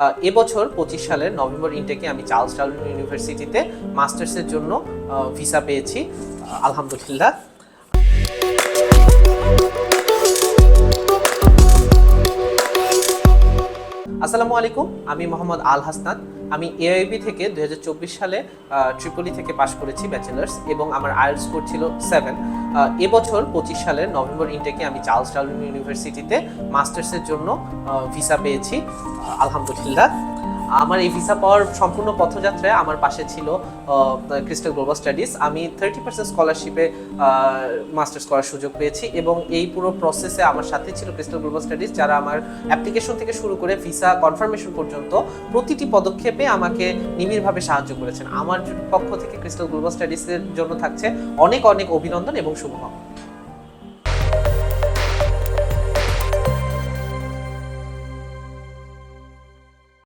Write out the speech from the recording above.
এবছর 25 সালের নভেম্বর ইনটেকে আমি চার্লস ডারউইন ইউনিভার্সিটিতে মাস্টার্সের জন্য ভিসা পেয়েছি। আলহামদুলিল্লাহ। আসসালামু আলাইকুম, আমি মোহাম্মদ আল হাসনাত। আমি এআইবি থেকে 2024 সালে ট্রিপলি থেকে পাশ করেছি ব্যাচেলার্স, এবং আমার আইএলটিএস স্কোর ছিল 7। এবছর 25 সালের নভেম্বর ইনটেকে আমি চার্লস ডারউইন ইউনিভার্সিটিতে মাস্টার্সের জন্য ভিসা পেয়েছি। আলহামদুলিল্লাহ। আমার এই ভিসা পাওয়ার সম্পূর্ণ পথযাত্রায় আমার পাশে ছিল ক্রিস্টাল গ্লোবাল স্টাডিজ। আমি 30% স্কলারশিপে মাস্টার্স করার সুযোগ পেয়েছি, এবং এই পুরো প্রসেসে আমার সাথে ছিল ক্রিস্টাল গ্লোবাল স্টাডিজ, যারা আমার অ্যাপ্লিকেশন থেকে শুরু করে ভিসা কনফার্মেশন পর্যন্ত প্রতিটি পদক্ষেপে আমাকে নিবিড়ভাবে সাহায্য করেছেন। আমার পক্ষ থেকে ক্রিস্টাল গ্লোবাল স্টাডিজের জন্য থাকছে অনেক অনেক অভিনন্দন এবং শুভকামনা।